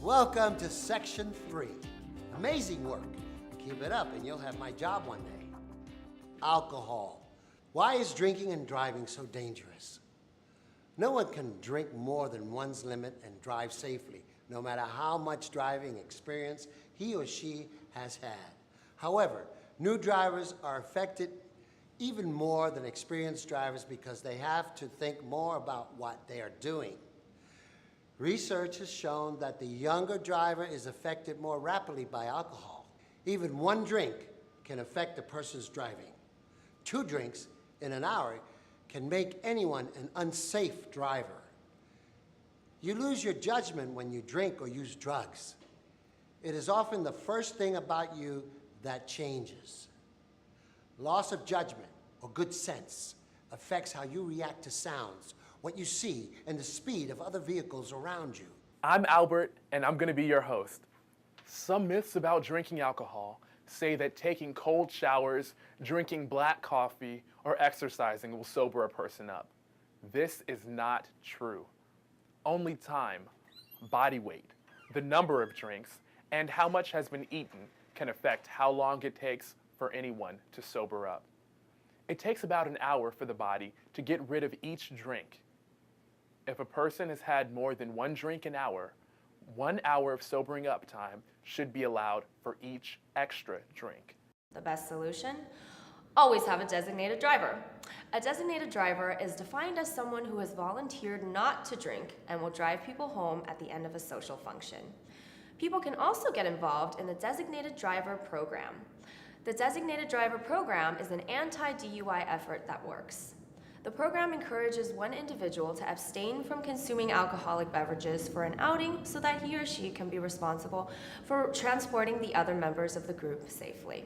Welcome to Section 3. Amazing work. Keep it up and you'll have my job one day. Alcohol. Why is drinking and driving so dangerous? No one can drink more than one's limit and drive safely, no matter how much driving experience he or she has had. However, new drivers are affected even more than experienced drivers because they have to think more about what they are doing. Research has shown that the younger driver is affected more rapidly by alcohol. Even one drink can affect a person's driving. 2 drinks in an hour can make anyone an unsafe driver. You lose your judgment when you drink or use drugs. It is often the first thing about you that changes. Loss of judgment or good sense affects how you react to sounds, what you see, and the speed of other vehicles around you. I'm Albert, and I'm going to be your host. Some myths about drinking alcohol say that taking cold showers, drinking black coffee, or exercising will sober a person up. This is not true. Only time, body weight, the number of drinks, and how much has been eaten can affect how long it takes for anyone to sober up. It takes about an hour for the body to get rid of each drink. If a person has had more than 1 drink an hour, 1 hour of sobering up time should be allowed for each extra drink. The best solution? Always have a designated driver. A designated driver is defined as someone who has volunteered not to drink and will drive people home at the end of a social function. People can also get involved in the designated driver program. The designated driver program is an anti-DUI effort that works. The program encourages one individual to abstain from consuming alcoholic beverages for an outing so that he or she can be responsible for transporting the other members of the group safely.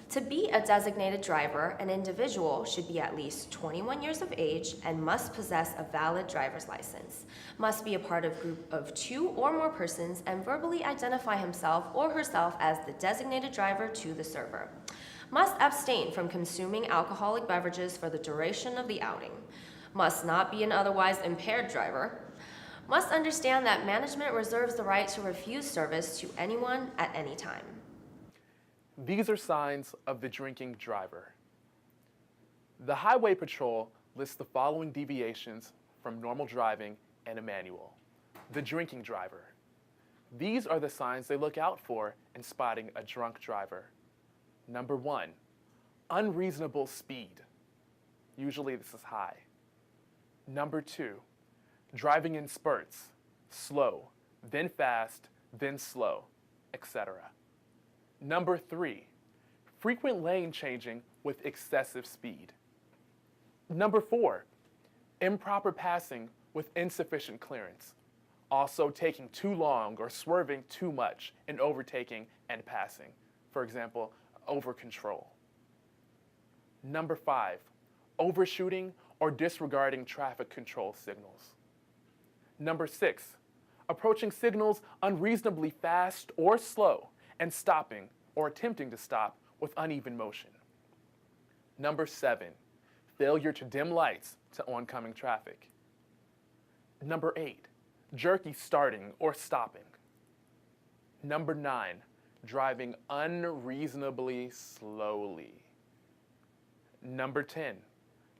To be a designated driver, an individual should be at least 21 years of age and must possess a valid driver's license, must be a part of a group of 2 or more persons, and verbally identify himself or herself as the designated driver to the server. Must abstain from consuming alcoholic beverages for the duration of the outing. Must not be an otherwise impaired driver. Must understand that management reserves the right to refuse service to anyone at any time. These are signs of the drinking driver. The Highway Patrol lists the following deviations from normal driving in a manual. The drinking driver. These are the signs they look out for in spotting a drunk driver. Number 1, unreasonable speed. Usually this is high. Number 2, driving in spurts, slow, then fast, then slow, etc. Number 3, frequent lane changing with excessive speed. Number 4, improper passing with insufficient clearance. Also taking too long or swerving too much in overtaking and passing. For example, over control. Number 5, overshooting or disregarding traffic control signals. Number 6, approaching signals unreasonably fast or slow and stopping or attempting to stop with uneven motion. Number 7, failure to dim lights to oncoming traffic. Number 8, jerky starting or stopping. Number 9, driving unreasonably slowly. Number 10,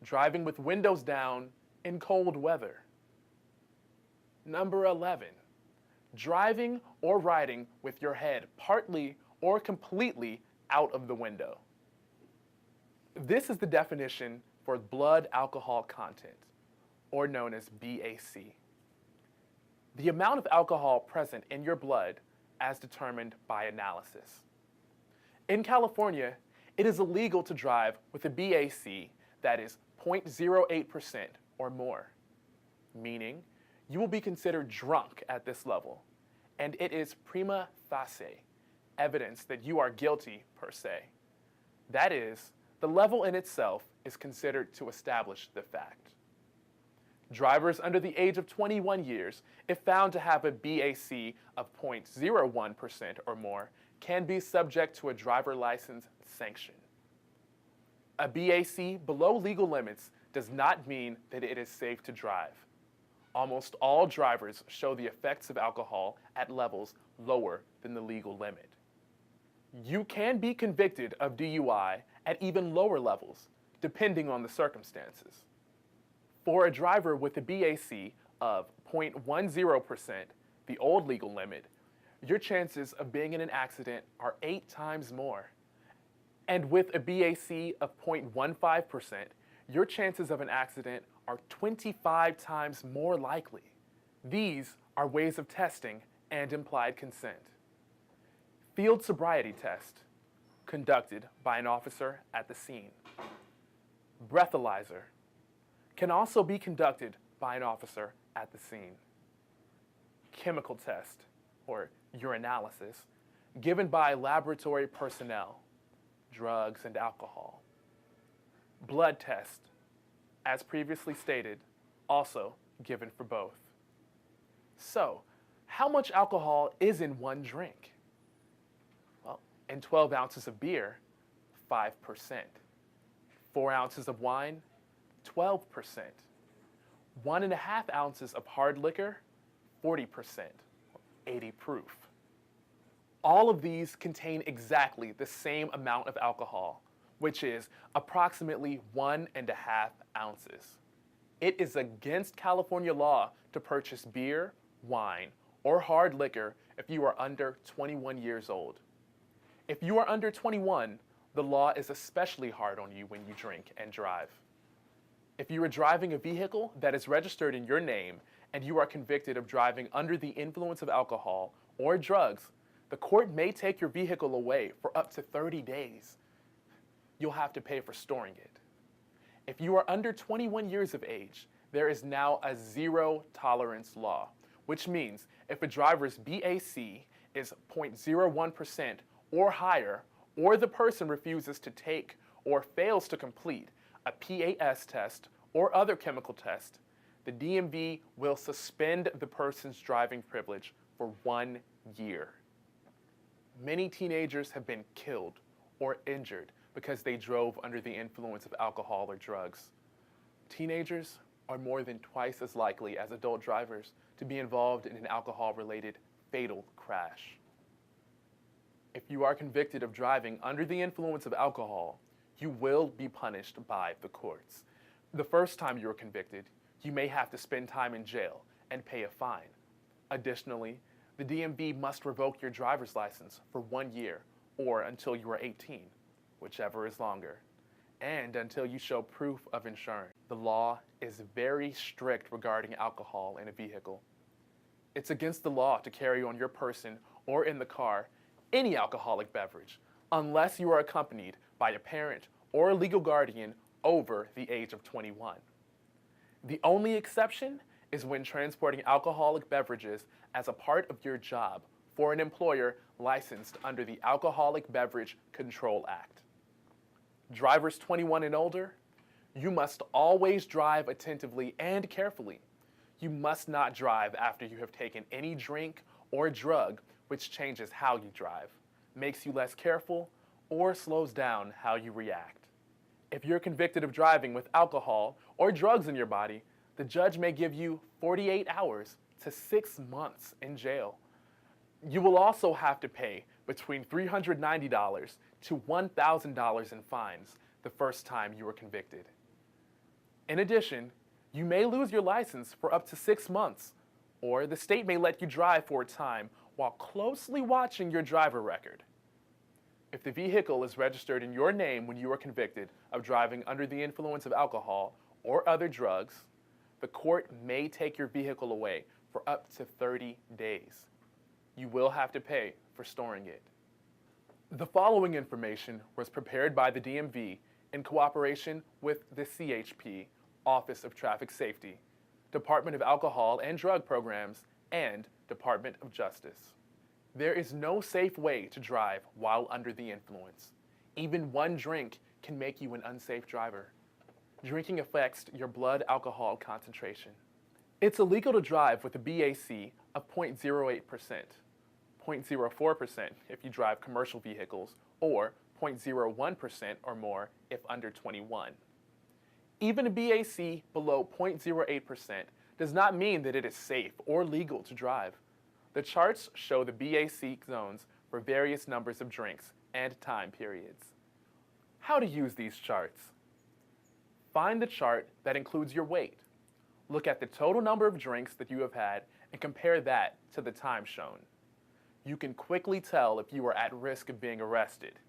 driving with windows down in cold weather. Number 11, driving or riding with your head partly or completely out of the window. This is the definition for blood alcohol content, or known as BAC. The amount of alcohol present in your blood as determined by analysis. In California, it is illegal to drive with a BAC that is 0.08% or more, meaning you will be considered drunk at this level, and it is prima facie evidence that you are guilty per se. That is, the level in itself is considered to establish the fact. Drivers under the age of 21 years, if found to have a BAC of 0.01% or more, can be subject to a driver license sanction. A BAC below legal limits does not mean that it is safe to drive. almost all drivers show the effects of alcohol at levels lower than the legal limit. You can be convicted of DUI at even lower levels, depending on the circumstances. For a driver with a BAC of 0.10%, the old legal limit, your chances of being in an accident are 8 times more. And with a BAC of 0.15%, your chances of an accident are 25 times more likely. These are ways of testing and implied consent. Field sobriety test, conducted by an officer at the scene. Breathalyzer, can also be conducted by an officer at the scene. Chemical test, or urinalysis, given by laboratory personnel, drugs and alcohol. Blood test, as previously stated, also given for both. So, how much alcohol is in one drink? Well, in 12 ounces of beer, 5%. 4 ounces of wine, 12%. 1.5 ounces of hard liquor, 40%, 80 proof. All of these contain exactly the same amount of alcohol, which is approximately 1.5 ounces. It is against California law to purchase beer, wine, or hard liquor if you are under 21 years old. If you are under 21, the law is especially hard on you when you drink and drive. If you are driving a vehicle that is registered in your name and you are convicted of driving under the influence of alcohol or drugs, the court may take your vehicle away for up to 30 days. You'll have to pay for storing it. If you are under 21 years of age, there is now a zero tolerance law, which means if a driver's BAC is 0.01% or higher, or the person refuses to take or fails to complete a PAS test or other chemical test, the DMV will suspend the person's driving privilege for 1 year. Many teenagers have been killed or injured because they drove under the influence of alcohol or drugs. Teenagers are more than twice as likely as adult drivers to be involved in an alcohol-related fatal crash. If you are convicted of driving under the influence of alcohol, you will be punished by the courts. The first time you are convicted, you may have to spend time in jail and pay a fine. Additionally, the DMV must revoke your driver's license for 1 year or until you are 18, whichever is longer, and until you show proof of insurance. The law is very strict regarding alcohol in a vehicle. It's against the law to carry on your person or in the car any alcoholic beverage unless you are accompanied by a parent or a legal guardian over the age of 21. The only exception is when transporting alcoholic beverages as a part of your job for an employer licensed under the Alcoholic Beverage Control Act. Drivers 21 and older, you must always drive attentively and carefully. You must not drive after you have taken any drink or drug which changes how you drive, makes you less careful, or slows down how you react. If you're convicted of driving with alcohol or drugs in your body, the judge may give you 48 hours to 6 months in jail. You will also have to pay between $390 to $1,000 in fines the first time you were convicted. In addition, you may lose your license for up to 6 months, or the state may let you drive for a time while closely watching your driver record. If the vehicle is registered in your name when you are convicted of driving under the influence of alcohol or other drugs, the court may take your vehicle away for up to 30 days. You will have to pay for storing it. The following information was prepared by the DMV in cooperation with the CHP, Office of Traffic Safety, Department of Alcohol and Drug Programs, and Department of Justice. There is no safe way to drive while under the influence. Even one drink can make you an unsafe driver. Drinking affects your blood alcohol concentration. It's illegal to drive with a BAC of 0.08%, 0.04% if you drive commercial vehicles, or 0.01% or more if under 21. Even a BAC below 0.08% does not mean that it is safe or legal to drive. The charts show the BAC zones for various numbers of drinks and time periods. How to use these charts? Find the chart that includes your weight. Look at the total number of drinks that you have had and compare that to the time shown. You can quickly tell if you are at risk of being arrested.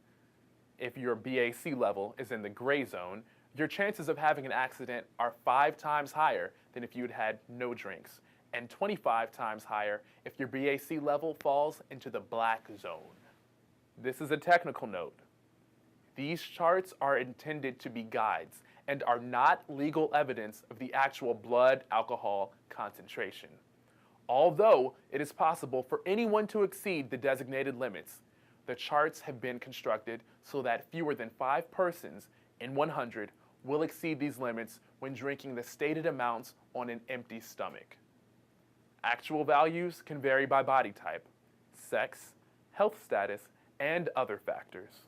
If your BAC level is in the gray zone, your chances of having an accident are 5 times higher than if you had had no drinks, and 25 times higher if your BAC level falls into the black zone. This is a technical note. These charts are intended to be guides and are not legal evidence of the actual blood alcohol concentration. Although it is possible for anyone to exceed the designated limits, the charts have been constructed so that fewer than 5 persons in 100 will exceed these limits when drinking the stated amounts on an empty stomach. Actual values can vary by body type, sex, health status, and other factors.